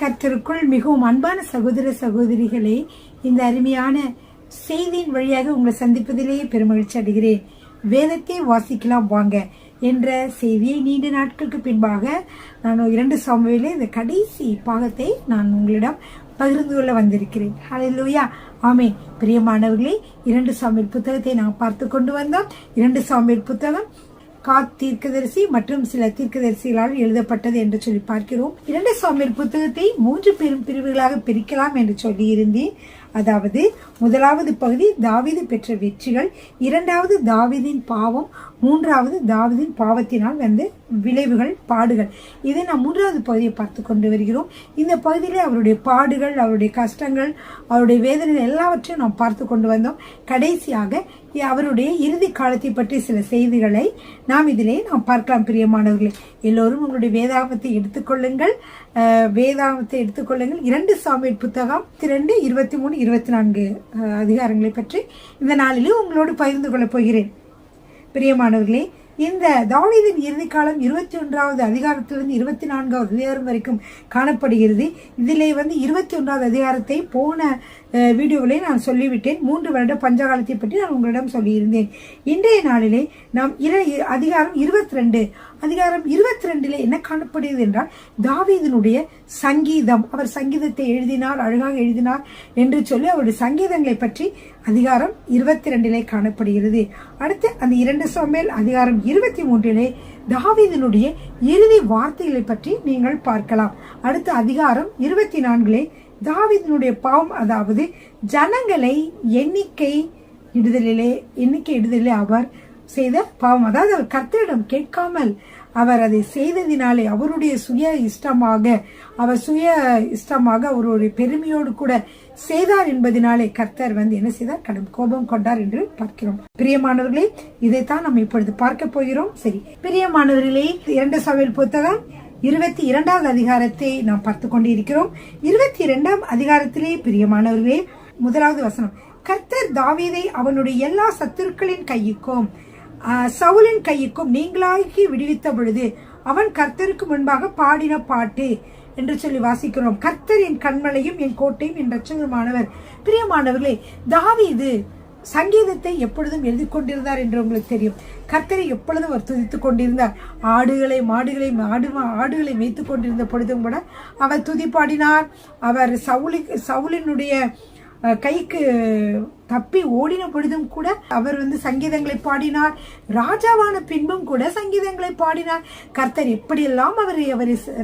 கர்த்தருக்குள் மிகவும் அன்பான சகோதர சகோதரிகளே, இந்த அருமையான செய்தியின் வழியாக உங்களை சந்திப்பதிலேயே பெருமகிழ்ச்சி அடைகிறேன். வேதத்தை வாசிக்கலாம் வாங்க என்ற செய்தியை நீண்ட நாட்களுக்கு பின்பாக நான் 2 சாமுவேலில் இந்த கடைசி பாகத்தை நான் உங்களிடம் பகிர்ந்து கொள்ள வந்திருக்கிறேன். ஹல்லேலூயா, ஆமென். பிரியமானவர்களே, 2 சாமுவேல் புத்தகத்தை நாம் பார்த்து கொண்டு வந்தோம். 2 சாமுவேல் புத்தகம் காத் தீர்க்கதரிசி மற்றும் சில தீர்க்கதரிசிகளால் எழுதப்பட்டது என்று சொல்லி பார்க்கிறோம். 2 சாமுவேல் புத்தகத்தை 3 பெரும் பிரிவுகளாக பிரிக்கலாம் என்று சொல்லி இருந்தேன். அதாவது, முதலாவது பகுதி தாவீது பெற்ற வெற்றிகள், 2வது தாவீதின் பாவம், 3வது தாவீதின் பாவத்தினால் வந்த விளைவுகள், பாடுகள். இதை நாம் 3வது பகுதியை பார்த்து கொண்டு வருகிறோம். இந்த பகுதியிலே அவருடைய பாடுகள், அவருடைய கஷ்டங்கள், அவருடைய வேதனைகள் எல்லாவற்றையும் நாம் பார்த்து கொண்டு வந்தோம். கடைசியாக அவருடைய இறுதி காலத்தை பற்றி சில செய்திகளை நாம் இதிலே நாம் பார்க்கலாம். பிரியமானவர்களே, எல்லோரும் உங்களுடைய வேதாகமத்தை எடுத்துக்கொள்ளுங்கள். 2 சாமுவேல் புத்தகம் 2, 23, 24 அதிகாரங்களை பற்றி இந்த நாளிலே உங்களோடு பகிர்ந்து கொள்ளப் போகிறேன். பிரியமானவர்களே, இந்த தாவீதின் இறுதி காலம் 21வது அதிகாரத்திலிருந்து 24வது அதிகாரம் வரைக்கும் காணப்படுகிறது. இதிலே 21வது அதிகாரத்தை போன வீடியோவிலே நான் சொல்லிவிட்டேன். 3 வருட பஞ்சகாலத்தை பற்றி நான் உங்களிடம் சொல்லியிருந்தேன். இன்றைய நாளிலே நாம் அதிகாரம் 22 என்ன காணப்படுகிறது என்றால், தாவீதினுடைய சங்கீதம். அவர் சங்கீதத்தை எழுதினார், அழகாக எழுதினார் என்று சொல்லி அவருடைய சங்கீதங்களை பற்றி அதிகாரம் 22 காணப்படுகிறது. அடுத்து அந்த 2 சாமுவேல் அதிகாரம் 23 தாவீதினுடைய இறுதி வார்த்தைகளை பற்றி நீங்கள் பார்க்கலாம். அடுத்து அதிகாரம் 24 தாவீதினுடைய பாவம், அதாவது ஜனங்களை எண்ணிக்கை இடுதலிலே அவர் செய்த பாவம், அதாவது அவர் கர்த்தரிடம் கேட்காமல் அவர் அதை செய்ததினாலே அவருடைய சுய இஷ்டமாக அவருடைய பெருமையோடு கூட செய்தார் என்பதனாலே கர்த்தர் என்ன செய்தார்? கடும் கோபம் கொண்டார் என்று பார்க்கிறோம். பிரியமானவர்களே, இதைத்தான் நம்ம இப்பொழுது பார்க்க போகிறோம். சரி, பிரியமானவர்களே, 2 சாமுவேல் புத்தகம் 22வது அதிகாரத்தை நாம் பார்த்து கொண்டிருக்கிறோம். 22ஆம் அதிகாரத்திலே பிரியமானவர்களே, 1வது வசனம், கர்த்தர் தாவீதை அவனுடைய எல்லா சத்துருக்களின் கையுக்கும் சவுலின் கையுக்கும் நீங்களாக்கி விடுவித்த பொழுது அவன் கர்த்தருக்கு முன்பாக பாடின பாட்டு என்று சொல்லி வாசிக்கிறோம். கர்த்தர் என் கண்மலையும் என் கோட்டையும் என் இரட்சகருமானவர். பிரியமானவர்களே, தாவீது சங்கீதத்தை எப்பொழுதும் எழுதி கொண்டிருந்தார் என்று உங்களுக்கு தெரியும். கர்த்தரை எப்பொழுதும் அவர் துதித்துக் கொண்டிருந்தார். ஆடுகளை மேய்த்துக் கொண்டிருந்த பொழுதும் கூட அவர் துதி பாடினார். அவர் சவுலினுடைய கைக்கு தப்பி ஓடின பொழுதும் கூட அவர் சங்கீதங்களை பாடினார். ராஜாவான பின்பும் கூட சங்கீதங்களை பாடினார். கர்த்தர் எப்படியெல்லாம் அவரை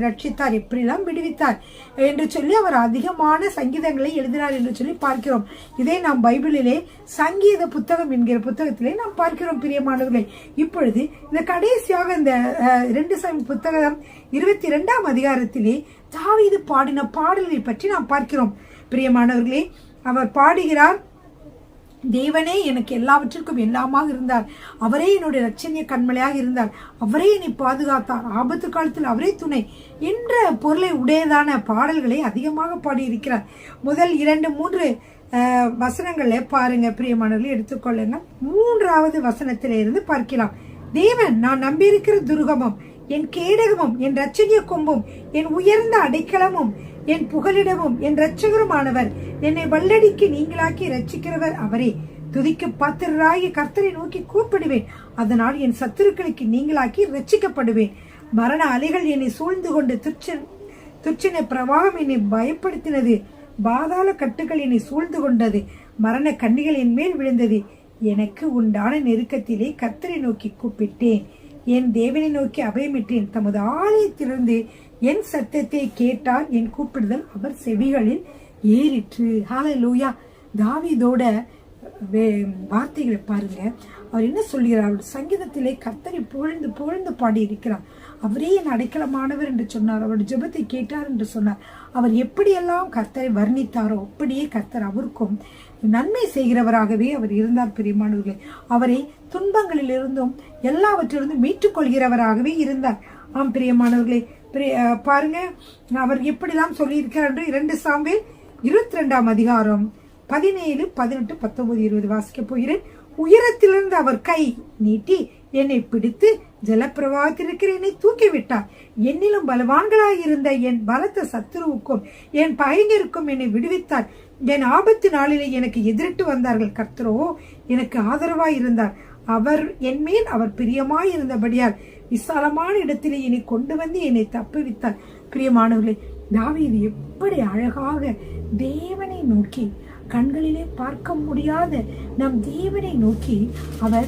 ரட்சித்தார், எப்படியெல்லாம் விடுவித்தார் என்று சொல்லி அவர் அதிகமான சங்கீதங்களை எழுதினார் என்று சொல்லி பார்க்கிறோம். இதை நாம் பைபிளிலே சங்கீத புத்தகம் என்கிற புத்தகத்திலே நாம் பார்க்கிறோம். பிரியமானவர்களே, இப்பொழுது இந்த கடைசியாக இந்த 2 சாமுவேல் புத்தகம் 22ஆம் அதிகாரத்திலே தாவீது பாடின பாடல்களை பற்றி நாம் பார்க்கிறோம். பிரியமானவர்களே, அவர் பாடுகிறார், தேவனே எனக்கு எல்லாவற்றிற்கும் எல்லாமாக இருந்தார், அவரே என்னுடைய இரட்சணிய கண்மலையாக இருந்தார், அவரே என்னை பாதுகாத்தார், ஆபத்து காலத்தில் அவரே துணை என்ற பொருளை உடையதான பாடல்களை அதிகமாக பாடியிருக்கிறார். முதல் 2-3 வசனங்களை பாருங்க பிரியமானவர்களை, எடுத்துக்கொள்ளுங்க. 3வது வசனத்திலிருந்து பார்க்கலாம். தேவன் நான் நம்பியிருக்கிற துருகமும் என் கேடகமும் என் இரட்சணிய கொம்பும் என் உயர்ந்த அடைக்கலமும் என் புகலிடமும் என் இரட்சகருமானவர், என்னை வல்லடிக்கு நீங்களாக்கி ரட்சிக்கிறவர் அவரே. துதிக்கு பாத்திரராகி கர்த்தரை நோக்கி கூப்பிடுவேன், அதனால் என் சத்துருக்களுக்கு நீங்களாக்கி ரட்சிக்கப்படுவேன். மரண அலைகள் என்னை சூழ்ந்து கொண்டு துச்சின பிரவாகம் என்னை பயப்படுத்தினது, பாதாள கட்டுகள் என்னை சூழ்ந்து கொண்டது, மரண கண்ணிகள் என் மேல் விழுந்தது. எனக்கு உண்டான நெருக்கத்திலே கர்த்தரை நோக்கி கூப்பிட்டேன், என் தேவனை நோக்கி அபயமிட்டேன். தமது ஆலயத்திலிருந்து என் சத்தத்தை கேட்டார், என் கூப்பிடுதல் அவர் செவிகளில் ஏறிற்று. ஹல்லேலூயா. தாவீதோட வார்த்தைகளை பாருங்க. அவர் என்ன சொல்கிறார்? அவருடைய சங்கீதத்திலே கர்த்தரை புகழ்ந்து பாடி இருக்கிறார். அவரே என் அடைக்கலமானவர் என்று சொன்னார். அவருடைய ஜெபத்தை கேட்டார் என்று சொன்னார். அவர் எப்படியெல்லாம் கர்த்தரை வர்ணித்தாரோ அப்படியே கர்த்தர் அவருக்கும் நன்மை செய்கிறவராகவே அவர் இருந்தார். பிரியமானவர்களே, அவரை துன்பங்களிலிருந்தும் எல்லாவற்றிலிருந்தும் மீட்டுக் கொள்கிறவராகவே இருந்தார். ஆம் பிரியமானவர்களே, பாருங்க அவர் எப்படிலாம் சொல்லியிருக்கிறார் என்று 2 சாமுவேல் 22ஆம் அதிகாரம் 17, 18, 19, 20 வாசிக்க போகிறேன். உயரத்திலிருந்து அவர் கை நீட்டி என்னை பிடித்து ஜலப்பிரவாகத்திற்கிற என்னை தூக்கிவிட்டார். என்னிலும் பலவான்களாயிருந்த என் பலத்த சத்துருவுக்கும் என் பகைஞருக்கும் என்னை விடுவித்தார். என் ஆபத்து நாளிலே எனக்கு எதிரிட்டு வந்தார்கள். கர்த்தரோ எனக்கு ஆதரவாய் இருந்தார். அவர் என் மேல் அவர் பிரியமாய் இருந்தபடியால் விசாலமான இடத்திலே என்னை கொண்டு வந்து என்னை தப்புவித்தார். பிரியமானவர்களே, தாவீது எப்படி அழகாக தேவனை நோக்கி, கண்களிலே பார்க்க முடியாத நம் தேவனை நோக்கி அவர்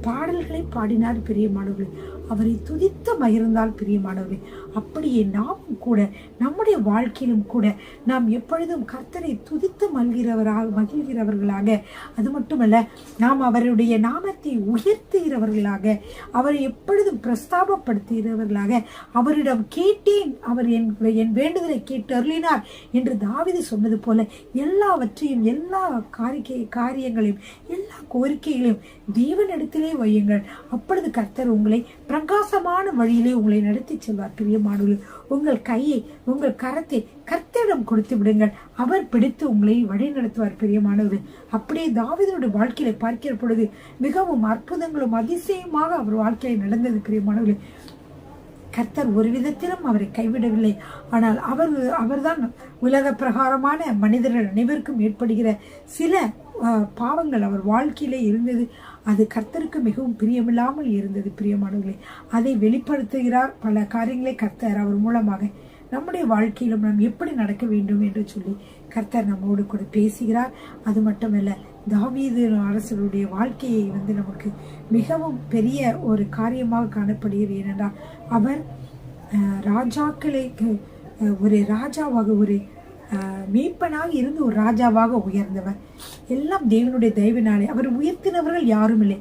பாடல்களை பாடினார். பிரியமானவர்களே, அவரை துதித்து மகிழ்ந்தால் பிரியமானவர்களே, அப்படியே நாமும் கூட நம்முடைய வாழ்க்கையிலும் கூட நாம் எப்பொழுதும் கர்த்தரை துதித்து மகிழ்கிறவர்களாக, அது மட்டுமல்ல நாம் அவருடைய நாமத்தை உயர்த்துகிறவர்களாக, அவரை எப்பொழுதும் பிரஸ்தாபப்படுத்துகிறவர்களாக, அவரிடம் கேட்டேன், அவர் என் வேண்டுதலை கேட்டு அருளினார் என்று தாவீது சொன்னது போல எல்லாவற்றையும், எல்லா காரியங்களையும், எல்லா கோரிக்கைகளையும் தேவனிடத்திலே வையுங்கள். அப்பொழுது கர்த்தர் உங்களை பிரகாசமான வழியிலே உங்களை நடத்தி செல்வார். பிரியமானவர்களே, உங்கள் கையை, உங்கள் கரத்தை கர்த்தரிடம் கொடுத்து விடுங்கள். அவர் பிடித்து உங்களை வழி நடத்துவார். பிரியமானவர்களே, அப்படியே தாவீதுடைய வாழ்க்கையில பார்க்கிற பொழுது மிகவும் அற்புதங்களும் அதிசயமாக அவர் வாழ்க்கையில் நடந்தது. பிரியமானவர்களே, கர்த்தர் ஒரு விதத்திலும் அவரை கைவிடவில்லை. ஆனால் அவர்தான் உலக பிரகாரமான மனிதர்கள் அனைவருக்கும் ஏற்படுகிற சில பாவங்கள் அவர் வாழ்க்கையிலே இருந்தது. அது கர்த்தருக்கு மிகவும் பிரியமில்லாமல் இருந்தது. பிரியமானவர்களே, அதை வெளிப்படுத்துகிறார். பல காரியங்களை கர்த்தர் அவர் மூலமாக நம்முடைய வாழ்க்கையிலும் நாம் எப்படி நடக்க வேண்டும் என்று சொல்லி கர்த்தர் நம்மோடு கூட பேசுகிறார். அது மட்டுமல்ல, தாவீது அரசருடைய வாழ்க்கையை நமக்கு மிகவும் பெரிய ஒரு காரியமாக காணப்படுகிறது. ஏனென்றால் அவர் ராஜாக்களுக்கு ஒரு ராஜாவாக, ஒரு மேய்ப்பனாக இருந்து ஒரு ராஜாவாக உயர்ந்தவர். எல்லாம் தேவனுடைய தயவினாலே. அவர் உயர்த்தினவர்கள் யாரும் இல்லை.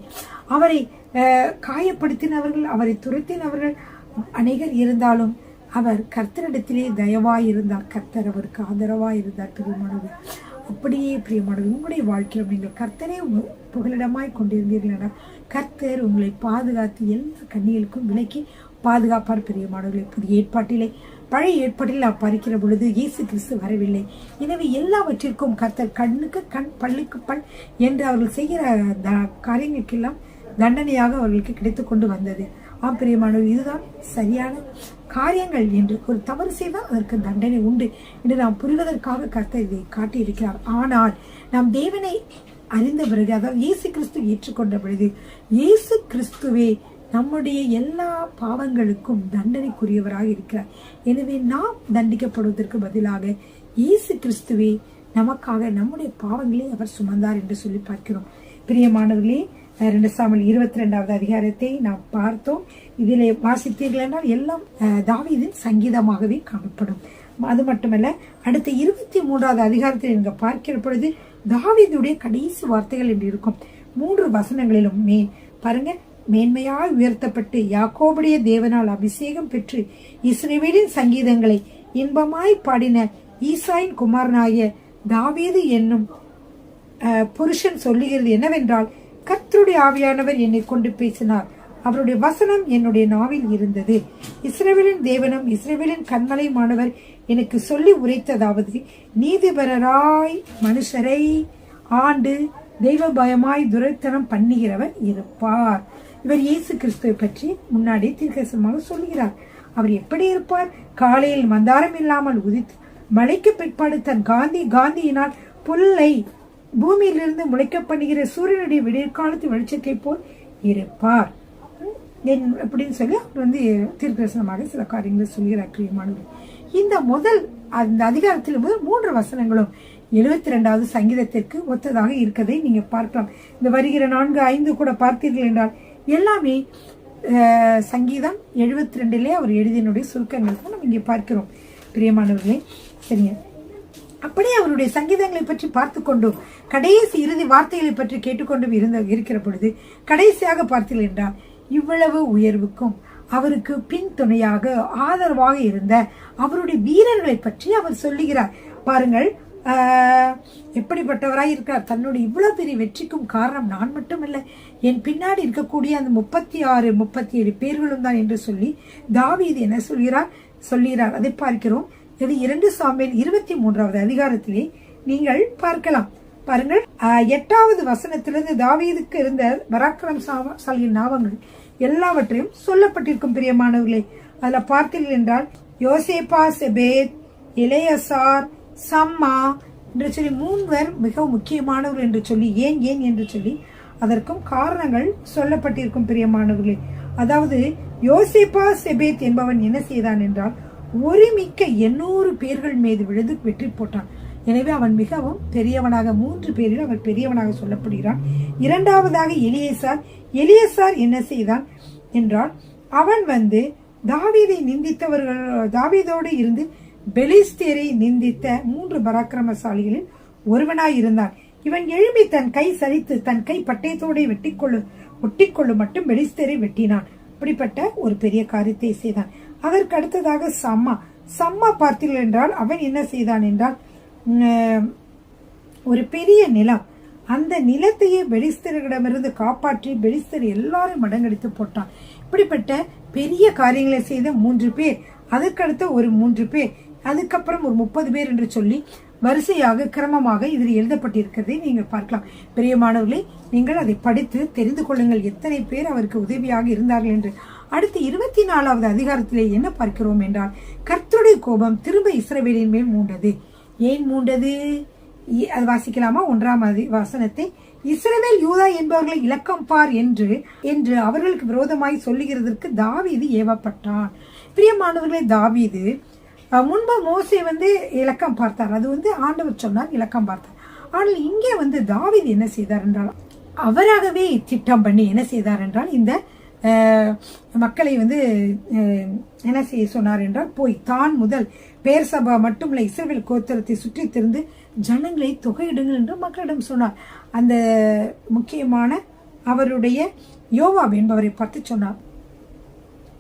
அவரை காயப்படுத்தினவர்கள், அவரை துரத்தினவர்கள் அநேகர் இருந்தாலும் அவர் கர்த்தரிடத்திலே தயவாய் இருந்தார். கர்த்தர் அவருக்கு ஆதரவாய் இருந்தார். பிரியமானவர், அப்படியே பிரியமானவர், உங்களுடைய வாழ்க்கையில் நீங்கள் கர்த்தரே புகலிடமாய் கொண்டிருந்தீர்கள் என்றால் கர்த்தர் உங்களை பாதுகாத்து எல்லா கண்ணிகளுக்கும் விலக்கி பாதுகாப்பார். பிரியமானவர்களே, புதிய ஏற்பாட்டிலே, பழைய ஏற்பாட்டில் நாம் பறிக்கிற பொழுது இயேசு கிறிஸ்து வரவில்லை. எனவே எல்லாவற்றிற்கும் கர்த்தர் கண்ணுக்கு கண், பல்லுக்கு பல் என்று அவர்கள் செய்கிற காரியங்களுக்கெல்லாம் தண்டனையாக அவர்களுக்கு கிடைத்து கொண்டு வந்தது. பிரியமானவர், இதுதான் சரியான காரியங்கள் என்று ஒரு தவறு செய்தால் அதற்கு தண்டனை உண்டு என்று நாம் புரிவதற்காக கர்த்தர் இதை காட்டியிருக்கிறார். ஆனால் நாம் தேவனை அறிந்த பிறகு, அதாவது இயேசு கிறிஸ்து ஏற்றுக்கொண்ட பொழுது, இயேசு கிறிஸ்துவே நம்முடைய எல்லா பாவங்களுக்கும் தண்டனைக்குரியவராக இருக்கிறார். எனவே நாம் தண்டிக்கப்படுவதற்கு பதிலாக இயேசு கிறிஸ்துவே நமக்காக நம்முடைய பாவங்களை அவர் சுமந்தார் என்று சொல்லி பார்க்கிறோம். பிரியமானவர்களே, 2 சாமுவேல் 22வது அதிகாரத்தை நாம் பார்த்தோம். இதிலே வாசித்தீர்கள் என்றால் எல்லாம் தாவீதின் சங்கீதமாகவே காணப்படும். அது மட்டுமல்ல, அடுத்த 23வது அதிகாரத்தில் நீங்க பார்க்கிற பொழுது தாவீதுடைய கடைசி வார்த்தைகள் என்று இருக்கும். 3 வசனங்களிலும் பாருங்க, மேன்மையாய் உயர்த்தப்பட்டு யாக்கோபுடைய தேவனால் அபிஷேகம் பெற்று இஸ்ரவேலின் சங்கீதங்களை இன்பமாய் பாடின ஈசாயின் குமாரனாகிய தாவீது என்னும் புருஷன் சொல்லுகிறது என்னவென்றால், கர்த்தருடைய ஆவியானவர் என்னை கொண்டு பேசினார். அவருடைய வசனம் என்னுடைய நாவில் இருந்தது. இஸ்ரவேலின் தேவனும் இஸ்ரவேலின் கண்மலையுமானவர் எனக்கு சொல்லி உரைத்ததாவது, நீதிபரராய் மனுஷரை ஆண்டு தெய்வ பயமாய் துரைத்தனம் பண்ணுகிறவர் இருப்பார். இவர் இயேசு கிறிஸ்துவை பற்றி முன்னாடி தீர்க்கதரிசனமாக சொல்கிறார். அவர் எப்படி இருப்பார்? காலையில் மந்தாரம் இல்லாமல் உதித்து மழைக்கு பிற்பாடு தன் காந்தியினால் புல்லை பூமியிலிருந்து முளைக்க பண்ணுகிற சூரியனுடைய விடியற்காலத்து வெளிச்சத்தை போல் இருப்பார் அப்படின்னு சொல்லி அவர் தீர்க்கதரிசனமாக சில காரியங்களை சொல்கிறார். பிரியமானவர், இந்த அந்த அதிகாரத்தில் முதல் 3 வசனங்களும் 72வது சங்கீதத்திற்கு ஒத்ததாக இருக்கதை நீங்க பார்க்கலாம். இந்த வருகிற 4, 5 கூட பார்த்தீர்கள் என்றால் எல்லாமே சங்கீதம் 72லே அவர் எழுதினுடைய சுருக்கங்கள் தான் நம்ம இங்கே பார்க்கிறோம். பிரியமானவர்களே, சரிங்க, அப்படியே அவருடைய சங்கீதங்களை பற்றி பார்த்து கொண்டும் கடைசி இறுதி வார்த்தைகளை பற்றி கேட்டுக்கொண்டும் இருக்கிற பொழுது கடைசியாக பார்த்தீர்கள் என்றால், இவ்வளவு உயர்வுக்கும் அவருக்கு பின் துணையாக ஆதரவாக இருந்த அவருடைய வீரர்களை பற்றி அவர் சொல்லுகிறார். பாருங்கள், எப்படிப்பட்டவராய் இருக்கிறார். தன்னுடைய இவ்வளவு பெரிய வெற்றிக்கும் காரணம் நான் மட்டுமல்ல, என் பின்னாடி இருக்கக்கூடிய அந்த 36, 37 பேர்களும் தான் என்று சொல்லி தாவீது என்ன சொல்கிறார். அதை பார்க்கிறோம். இது 2 சாமுவேல் 23வது அதிகாரத்திலே நீங்கள் பார்க்கலாம். பாருங்கள், 8வது வசனத்திலிருந்து தாவீதுக்கு இருந்த பராக்கிரமசாலியின் நாமங்கள் எல்லாவற்றையும் சொல்லப்பட்டிருக்கும் பிரியமானவர்களே. அதுல பார்த்தீர்கள் என்றால் யோசேப்பா, செபேத், எலேயசார், சம்மா என்று சொல்லி 3 பேர் மிகவும் முக்கியமானவர்கள் என்று சொல்லி ஏன் என்று சொல்லி அதற்கும் காரணங்கள் சொல்லப்பட்டிருக்கும் பிரியமானவர்களே. அதாவது யோசேப்பா செபேத் என்பவன் என்ன செய்தான் என்றால் ஒருமிக்க 800 பேர்கள் மீது விழுந்து வெற்றி போட்டான். எனவே அவன் மிகவும் பெரியவனாக 3 பேரில் அவன் பெரியவனாக சொல்லப்படுகிறான். இரண்டாவதாக எலியேசார் என்ன செய்தான் என்றால் அவன் தாவீதை நிந்தித்தவர்கள், தாவீதோடு இருந்து பெலிஸ்தேரை நிந்தித்த 3 பராக்கிரமசாலிகளில் ஒருவனாய் இருந்தான். இவன் எழும்பி தன் கை சரித்து தன் கை பட்டயத்தோடு ஒட்டிக்கொள்ளு மட்டும் பெலிஸ்தேரை வெட்டினான். இப்படிப்பட்ட ஒரு பெரிய காரியத்தை செய்தான். அதற்கு அடுத்ததாக சம்மா பார்த்தீர்கள் என்றால் அவன் என்ன செய்தான் என்றால் ஒரு பெரிய நிலம், அந்த நிலத்தையே பெலிஸ்தரிடமிருந்து காப்பாற்றி பெலிஸ்தர் எல்லாரும் மடங்கடித்து போட்டான். இப்படிப்பட்ட பெரிய காரியங்களை செய்த 3 பேர், அதுக்கடுத்த ஒரு 3 பேர், அதுக்கப்புறம் ஒரு 30 பேர் என்று சொல்லி வரிசையாக கிரமமாக இதில் எழுதப்பட்டிருக்கிறதை நீங்கள் பார்க்கலாம். பிரியமானவர்களே, நீங்கள் அதை படித்து தெரிந்து கொள்ளுங்கள் எத்தனை பேர் அவருக்கு உதவியாக இருந்தார்கள் என்று. அடுத்து 24வது அதிகாரத்திலே என்ன பார்க்கிறோம் என்றால் கர்த்தருடைய கோபம் திரும்ப இஸ்ரவேலின் மேல் மூண்டது. ஏன் மூண்டது? அது வாசிக்கலாமா? 1ஆம் வசனத்தை. இஸ்ரவேல் யூதா என்பவர்களை இலக்கம் பார் என்று அவர்களுக்கு விரோதமாய் சொல்லுகிறதற்கு தாவீது ஏவப்பட்டான். பிரியமானவர்களே, தாவீது முன்பு மோசே இலக்கம் பார்த்தார், அது ஆண்டவர் சொன்னார் இலக்கம் பார்த்தார். ஆனால் இங்கே தாவீது என்ன செய்தார் என்றால் அவராகவே திட்டம் பண்ணி என்ன செய்தார் என்றால் இந்த மக்களை என்ன செய்ய சொன்னார் என்றால் போய் தான் முதல் பேர்சபா மட்டுமல்ல இஸ்ரவேல் கோத்திரத்தை சுற்றி திருந்து ஜனங்களை தொகையிடுங்கள் என்று மக்களிடம் சொன்னார். அந்த முக்கியமான அவருடைய யோவாப் என்பவரை பார்த்து சொன்னார்.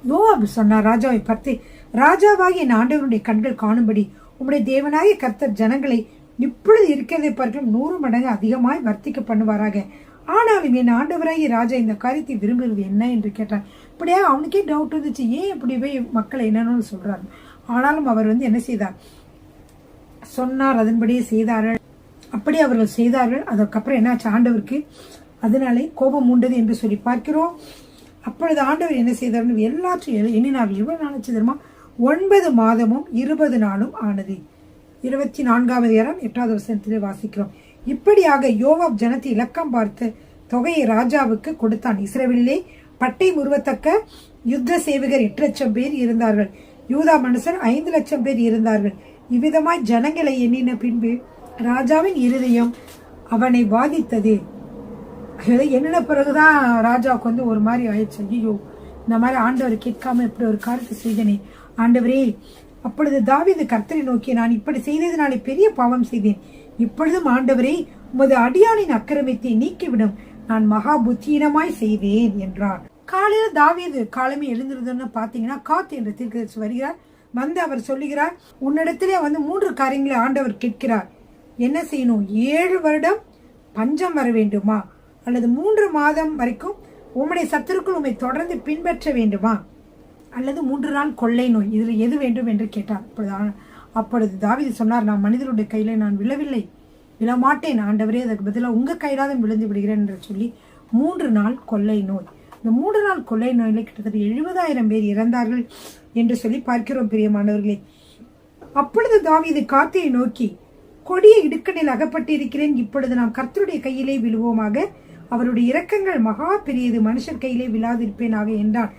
யோவாப் சொன்னார் ராஜாவை பார்த்து, ராஜாவாகிய என் ஆண்டவருடைய கண்கள் காணும்படி உம்முடைய தேவனாகிய கர்த்தர் ஜனங்களை இப்பொழுது இருக்கிறதை பார்க்கலாம் 100 மடங்கு அதிகமாய் வர்த்திக்க பண்ணுவாராக. ஆனாலும் என் ஆண்டவராகிய ராஜா இந்த காரியத்தை விரும்புகிறது என்ன என்று கேட்டார். இப்படியா அவனுக்கே டவுட் இருந்துச்சு, ஏன் இப்படி போய் மக்களை என்னன்னு சொல்றாரு. ஆனாலும் அவர் என்ன செய்தார் சொன்னார், அதன்படியே செய்தார்கள். அப்படி அவர்கள் செய்தார்கள். அதுக்கப்புறம் என்னாச்சு, ஆண்டவருக்கு அதனாலே கோபம் மூண்டது என்று சொல்லி பார்க்கிறோம். அப்பொழுது ஆண்டவர் என்ன செய்தார், எல்லாற்றையும் எண்ணினார்கள். எவ்வளவு நாள் ஆச்சு தெரியுமா? 9 மாதமும் 20 நாளும் ஆனது. 24வது அதிகாரம் 8வது வசனத்திலே வாசிக்கிறோம். இப்படியாக யோவாப் ஜனத்தை இலக்கம் பார்த்து தொகையை ராஜாவுக்கு கொடுத்தான். இஸ்ரவேலிலே பட்டை உருவத்தக்க யுத்த சேவகர் 8 லட்சம் பேர் இருந்தார்கள். யூதா மனுஷர் 5 லட்சம் பேர் இருந்தார்கள். இவ்விதமாய் ஜனங்களை எண்ணின பின்பு ராஜாவின் இருதயம் அவனை பாதித்தது. எண்ணின பிறகுதான் ராஜாவுக்கு ஒரு மாதிரி ஆயிடுச்சு. ஐயோ, இந்த மாதிரி ஆண்டவர் கேட்காம இப்படி ஒரு காரியத்தை செய்தனே ஆண்டவரே. அப்பொழுது தாவீது கர்த்தரை நோக்கி, நான் இப்படி செய்ததினாலே பெரிய பாவம் செய்தேன். இப்பொழுதும் ஆண்டவரே, உமது அடியானின் அக்கிரமத்தை நீக்கிவிடும், நான் மகா புத்தீனமாய் செய்தேன் என்றார். காலையில தாவீது காலமே எழுந்திருந்தோன்னு பாத்தீங்கன்னா காத் என்ற தீர்க்கதரிசி வருகிறார். அவர் சொல்லுகிறார், உன்னிடத்திலே 3 காரியங்களை ஆண்டவர் கேட்கிறார். என்ன செய்யணும்? 7 வருடம் பஞ்சம் வர வேண்டுமா, அல்லது 3 மாதம் வரைக்கும் உம்முடைய சத்துருக்கள் உம்மை தொடர்ந்து பின்பற்ற வேண்டுமா, அல்லது 3 நாள் கொள்ளை நோய், இதுல எது வேண்டும் என்று கேட்டார். அப்பொழுது தாவீது சொன்னார், நான் மனிதருடைய கையில நான் விழமாட்டேன் ஆண்டவரே, அதற்கு பதிலாக உங்க கையிலாதான் விழுந்து விடுகிறேன் என்று சொல்லி 3 நாள் கொள்ளை நோய். இந்த 3 நாள் கொள்ளை நோயில கிட்டத்தட்ட 70,000 பேர் இறந்தார்கள் என்று சொல்லி பார்க்கிறோம் பிரியமானவர்களே. அப்பொழுது தாவீது காத்தையை நோக்கி, கொடிய இடுக்கணில் அகப்பட்டிருக்கிறேன், இப்பொழுது நாம் கர்த்தருடைய கையிலே விழுவோமாக, அவருடைய இரக்கங்கள் மகா பெரியது, மனுஷர் கையிலே விழாதிருப்பேனாக என்றான்.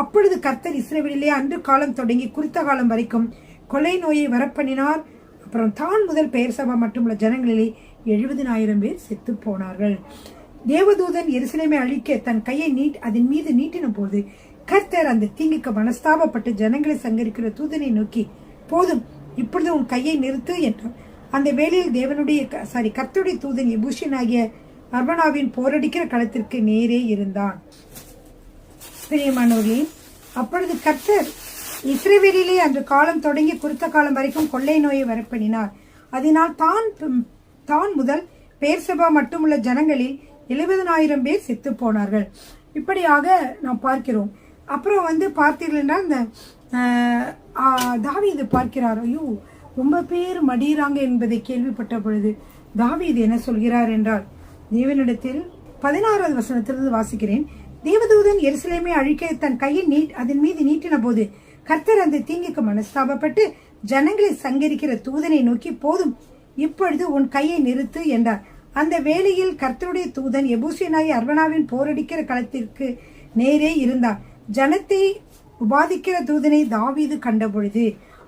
அப்பொழுது கர்த்தர் இஸ்ரவேலிலே அன்று காலம் தொடங்கி குறித்த காலம் வரைக்கும் கொலை நோயை வரப்பண்ணினார். அப்புறம் தான் முதல் பெயர்சபா மட்டுமுள்ள ஜனங்களிலே 70,000 பேர் செத்து போனார்கள். தேவதூதன் எருசலேமை அழிக்க தன் கையை அதன் மீது நீட்டின போது கர்த்தர் அந்த தீங்குக்கு மனஸ்தாபப்பட்டு ஜனங்களை சங்கரிக்கிற தூதனை நோக்கி, போதும், இப்பொழுது உன் கையை நிறுத்து என்றார். அந்த வேளையில் கர்த்தருடைய தூதன் எபூசியன் ஆகிய அர்பனாவின் போரடிக்கிற களத்திற்கு நேரே இருந்தான். பிரியமானவர்களே, அப்பொழுது கர்த்தர் இஸ்ரவேலிலே அன்று காலம் தொடங்கி குறித்த காலம் வரைக்கும் கொள்ளை நோயை வரப்பண்ணினார். அதனால் தான் முதல் பெயர்சபா மட்டுமுள்ள ஜனங்களில் 70,000 பேர் செத்து போனார்கள். இப்படியாக நாம் பார்க்கிறோம். அப்புறம் பார்த்தீர்கள் என்றால் இந்த தாவீது பார்க்கிறார், ஐயோ ரொம்ப பேர் மடியிறாங்க என்பதை கேள்விப்பட்ட பொழுது தாவீது என்ன சொல்கிறார் என்றால், தேவனிடத்தில் 16வது வசனத்திலிருந்து வாசிக்கிறேன். தேவதூதன் எருசலேமை அழிக்க தன் கையை அதன் மீது நீட்டின போது கர்த்தர் அந்த தீங்குக்கு மனஸ்தாபப்பட்டு ஜனங்களை சங்கரிக்கிற தூதனை நோக்கி, போதும், இப்பொழுது உன் கையை நிறுத்து என்றார். அந்த வேளையில் கர்த்தருடைய தூதன் எபூசியனாகி அர்வனாவின் போரடிக்கிற களத்திற்கு நேரே இருந்தார். ஜனத்தை உபாதிக்கிற தூதனை தாவீது கண்டபொழுது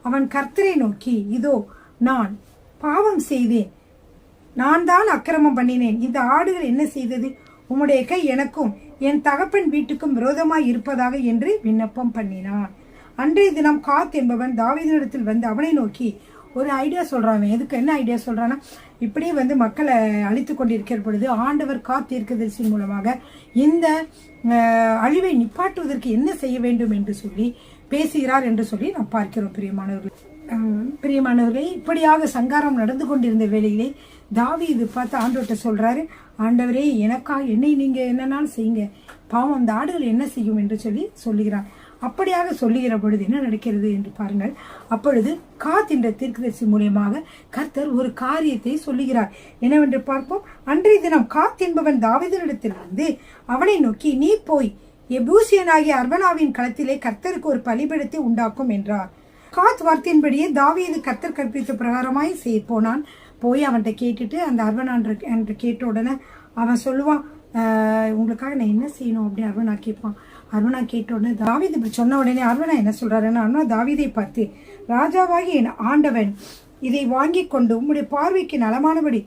அவன் கர்த்தரை நோக்கி, இதோ நான் பாவம் செய்தேன், நான் தான் அக்கிரமம் பண்ணினேன். இந்த ஆடுகள் என்ன செய்தது? உம்முடைய கை எனக்கும் என் தகப்பன் வீட்டுக்கும் விரோதமாய் இருப்பதாக என்று விண்ணப்பம் பண்ணினான். அன்றைய தினம் காத் என்பவன் தாவீதினிடத்தில் வந்து அவனை நோக்கி ஒரு ஐடியா சொல்றான். எதுக்கு என்ன ஐடியா சொல்றான்னா, இப்படி மக்களை அழித்து கொண்டிருக்கிற பொழுது ஆண்டவர் காத் தீர்க்கதரிசியின் மூலமாக இந்த அழிவை நிப்பாட்டுவதற்கு என்ன செய்ய வேண்டும் என்று சொல்லி பேசுகிறார் என்று சொல்லி நாம் பார்க்கிறோம். பிரியமானவர்களே, இப்படியாக சங்காரம் நடந்து கொண்டிருந்த வேளையிலே தாவீது பார்த்து ஆண்டவர்கிட்ட சொல்றாரு, ஆண்டவரே, எனக்காக என்னை நீங்க என்னன்னாலும் செய்யுங்க, பாவம் அந்த ஆடுகள் என்ன செய்யும் என்று சொல்லி சொல்லுகிறான். அப்படியாக சொல்லுகிற பொழுது என்ன நடக்கிறது என்று பாருங்கள். அப்பொழுது காத் என்ற தீர்க்கதரிசி மூலியமாக கர்த்தர் ஒரு காரியத்தை சொல்லுகிறார். என்னவென்று பார்ப்போம். அன்றைய தினம் காத் என்பவன் தாவீதினிடத்தில் வந்து அவனை நோக்கி, நீ போய் எபூசியனாகிய அர்வனாவின் களத்திலே கர்த்தருக்கு ஒரு பலிபீடத்தை உண்டாக்கும் என்றார். காத் வார்த்தையின்படியே தாவீது கர்த்தர் கற்பித்த பிரகாரமாய் போனான். போய் அவன்கிட்ட கேட்டுட்டு அந்த அர்வனான் என்று கேட்ட உடனே அவன் சொல்லுவான், உங்களுக்காக நான் என்ன செய்யணும் அப்படின்னு அர்வனா கேட்பான். அர்வனா கேட்ட உடனே தாவீது இப்படி சொன்ன உடனே அர்வனா என்ன சொல்றாருன்னா, அர்வனா தாவீதை பார்த்து, ராஜாவாகி என் ஆண்டவன் இதை வாங்கி கொண்டு உம்முடைய பார்வைக்கு நலமானபடி,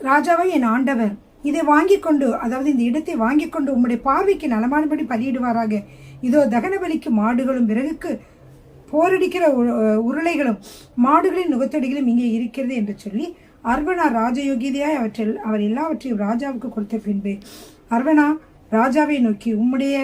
ராஜாவாகி என் ஆண்டவர் இதை வாங்கி கொண்டு, அதாவது இந்த இடத்தை வாங்கி கொண்டு உம்முடைய பார்வைக்கு நலமானபடி பலியிடுவாராக. இதோ தகன பலிக்கு மாடுகளும் விறகுக்கு போரடிக்கிற உருளைகளும் மாடுகளின் நுகத்தடிகளும் இங்கே இருக்கிறது என்று சொல்லி அர்வனா ராஜயோகிதையாய் அவர் எல்லாவற்றையும் ராஜாவுக்கு கொடுத்த பின்பு அர்வனா ராஜாவை நோக்கி, உம்முடைய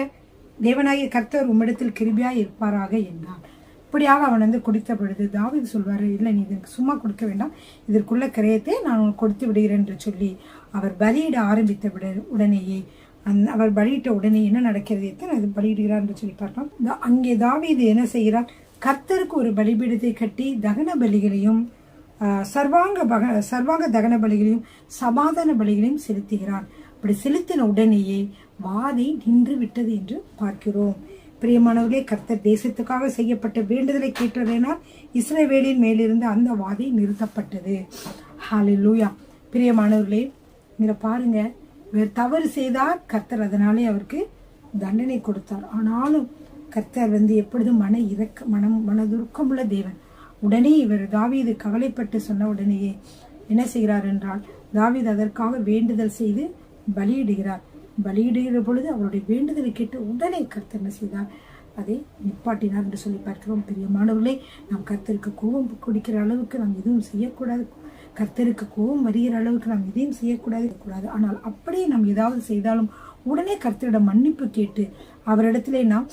தேவனாகிய கர்த்தர் உம்மிடத்தில் கிருபையாய் இருப்பாராக என்றான். இப்படியாக அவன் கொடுத்த பொழுது தாவீது சொல்வாரு, இல்லை, நீ இதற்கு சும்மா கொடுக்க வேண்டாம், இதற்குள்ள கிரயத்தை நான் கொடுத்து விடுகிறேன் என்று சொல்லி அவர் பலியிட ஆரம்பித்த உடனேயே அவர் பலியிட்ட உடனே என்ன நடக்கிறது, எத்தனை பலியிடுகிறார் என்று சொல்லி பார்க்கலாம். அங்கே தாவீது என்ன செய்கிறார், கர்த்தருக்கு ஒரு பலிபீடத்தை கட்டி தகன பலிகளையும் சர்வாங்க தகன பலிகளையும் சமாதான பலிகளையும் செலுத்துகிறார். அப்படி செலுத்தின உடனேயே வாதை நின்று விட்டது என்று பார்க்கிறோம். பிரியமானவர்களே, கர்த்தர் தேசத்துக்காக செய்யப்பட்ட வேண்டுதலை கேட்டதினால் இஸ்ரவேலின் மேலிருந்து அந்த வாதை நிறுத்தப்பட்டது. ஹல்லேலூயா. பிரியமானவர்களே, இங்க பாருங்க, வேறு தவறு செய்தார், கர்த்தர் அதனாலே அவருக்கு தண்டனை கொடுத்தார். ஆனாலும் கர்த்தர் எப்பொழுதும் மனதுருக்கமுள்ள தேவன். உடனே இவர் தாவீது கவலைப்பட்டு சொன்ன உடனேயே என்ன செய்கிறார் என்றால், தாவீது அதற்காக வேண்டுதல் செய்து பலியிடுகிறார். பலியிடுகிற பொழுது அவருடைய வேண்டுதலை கேட்டு உடனே கர்த்தர் என்ன செய்தார், அதை நிப்பாட்டினார் என்று சொல்லி பார்க்கிறோம். பிரியமானவர்களே, நாம் கர்த்தருக்கு கோபம் கொடுக்கிற அளவுக்கு நாம் எதுவும் செய்யக்கூடாது. கர்த்தருக்கு கோபம் வருகிற அளவுக்கு நாம் எதையும் செய்யக்கூடாது. ஆனால் அப்படியே நாம் ஏதாவது செய்தாலும் உடனே கர்த்தரிடம் மன்னிப்பு கேட்டு அவரிடத்திலே நாம்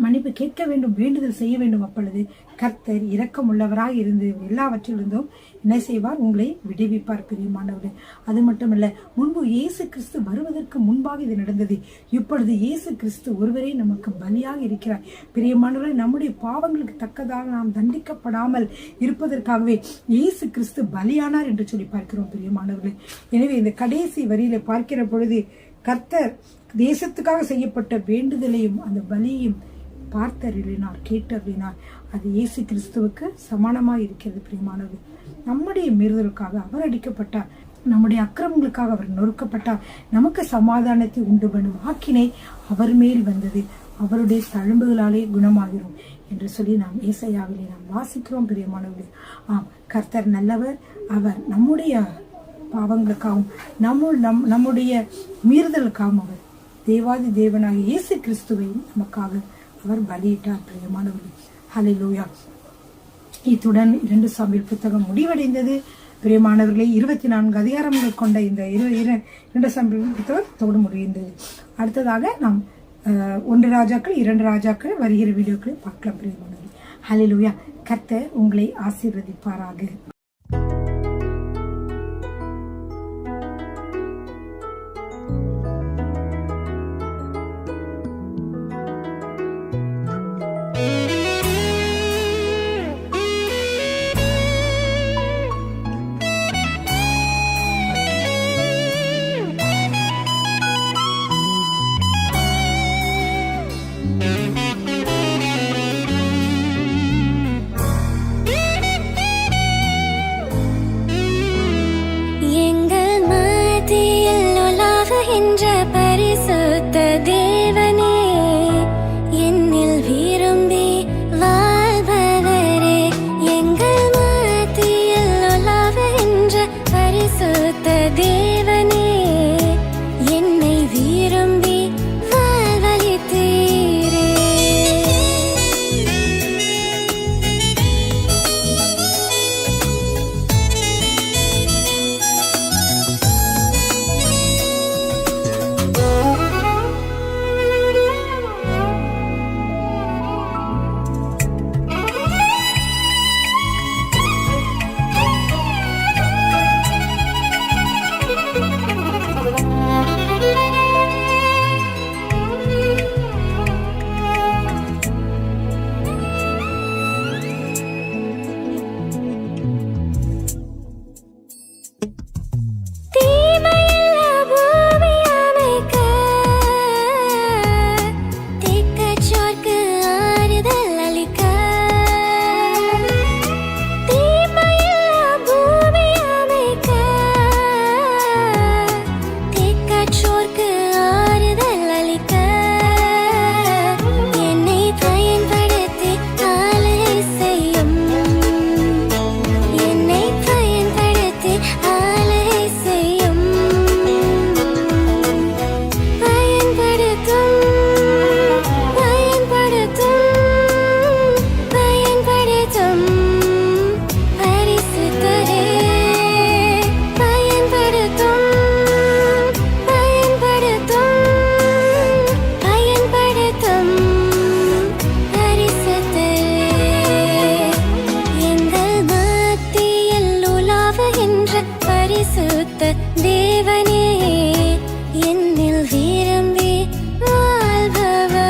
மன்னிப்பு கேட்க வேண்டும், வேண்டுதல் செய்ய வேண்டும். அப்பொழுது கர்த்தர் இரக்கம் உள்ளவராக இருந்து எல்லாவற்றிலிருந்தும் என்ன செய்வார், உங்களை விடுவிப்பார். பிரியமானவர்களே, அது மட்டுமல்ல, முன்பு இயேசு கிறிஸ்து வருவதற்கு முன்பாக இது நடந்தது. இப்பொழுது இயேசு கிறிஸ்து ஒருவரே நமக்கு பலியாக இருக்கிறார். பிரியமானவர்களே, நம்முடைய பாவங்களுக்கு தக்கதாக நாம் தண்டிக்கப்படாமல் இருப்பதற்காகவே இயேசு கிறிஸ்து பலியானார் என்று சொல்லி பார்க்கிறோம். பிரியமானவர்களே, எனவே இந்த கடைசி வரியில பார்க்கிற பொழுது கர்த்தர் தேசத்துக்காக செய்யப்பட்ட வேண்டுதலையும் அந்த பலியையும் பார்த்தறினார், கேட்டறினார். அது இயேசு கிறிஸ்துவுக்கு சமானமாக இருக்கிறது. பிரியமானது, நம்முடைய மீறுதலுக்காக அவர் அடிக்கப்பட்டார், நம்முடைய அக்கிரமங்களுக்காக அவர் நொறுக்கப்பட்டார், நமக்கு சமாதானத்தை உண்டு பண்ணும் ஆக்கினை அவர் மேல் வந்தது, அவருடைய தழும்புகளாலே குணமாகிறோம் என்று சொல்லி நாம் ஏசாயாவிலே நாம் வாசிக்கிறோம். பிரியமானவர்களே, கர்த்தர் நல்லவர். அவர் நம்முடைய பாவங்களுக்காகவும் நம்முடைய மீறுதலுக்காகவும் அவர் தேவாதி தேவனாக இயேசு கிறிஸ்துவை நமக்காக அவர் பலியிட்டார். பிரியமானவர்களே, ஹல்லேலூயா. இத்துடன் 2 சாமுவேல் புத்தகம் முடிவடைந்தது. பிரியமானவர்களே, 24 அதிகாரங்கள் கொண்ட இந்த 2 சாமுவேல் புத்தகத்தோடு முடிந்தது. அடுத்ததாக நாம் 1 ராஜாக்கள் 2 ராஜாக்கள் வருகிற வீடியோக்களை பார்க்கலாம். பிரியமானவர்களே, ஹல்லேலூயா. கர்த்தர் உங்களை ஆசீர்வதிப்பாராக. தேவனே, என்னை விரும்பி வாழ்வளித்தீரே. தீமையில்லா பூமி அமைக்க, திக்கற்றோர்க்கு ஆறுதல் அளிக்க. தீமையில்லா பூமி அமைக்க, திக்கற்றோர்க்கு ஆறுதல் அளிக்க. என்னை பயன்படுத்தி ஆளுகை செய்யும், என்னை பயன்படுத்தி ஆளுகை செய்யும். பயன்படுத்தும், பயன்படுத்தும், பயன்படுத்தும் பரிசுத்தரே. பயன்படுத்தும், பயன்படுத்தும், பயன்படுத்தும் பரிசுத்தரே. எங்கள் மத்தியில் உலாவுகின்ற பரிசுத்த தேவனே, என்னில் விரும்பி வாழ்பவரே.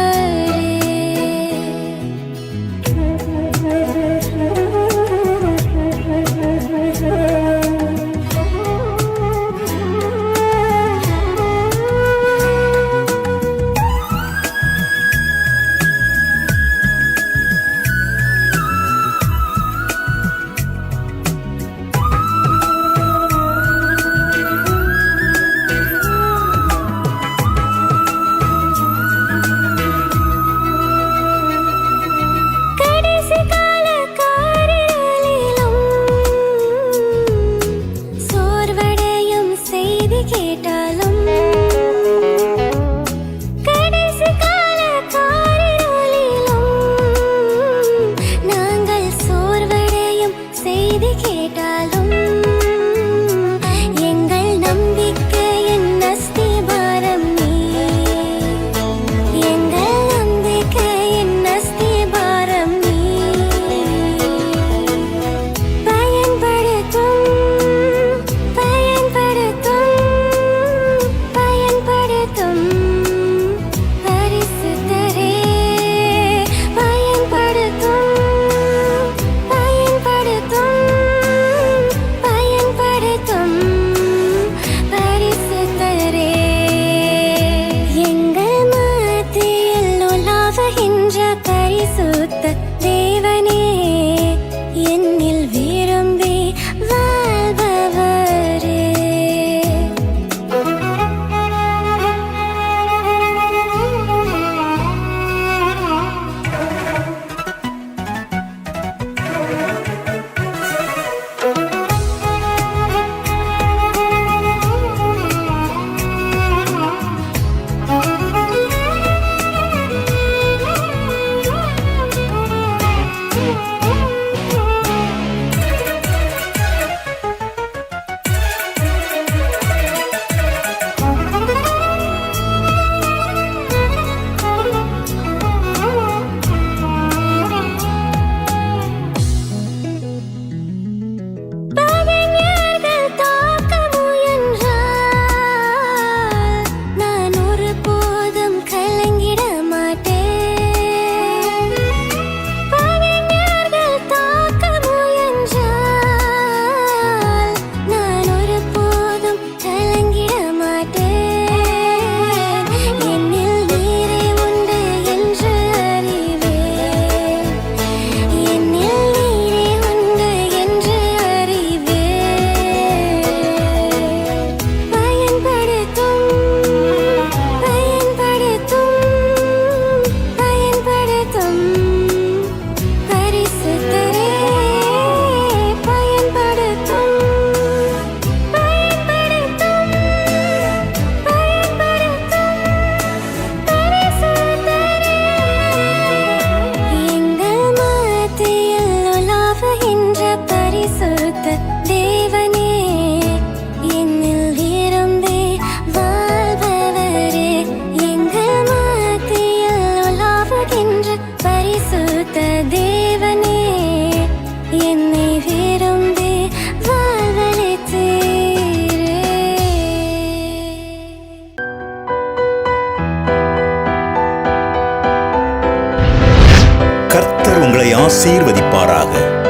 உங்களை ஆசீர்வதிப்பாராக.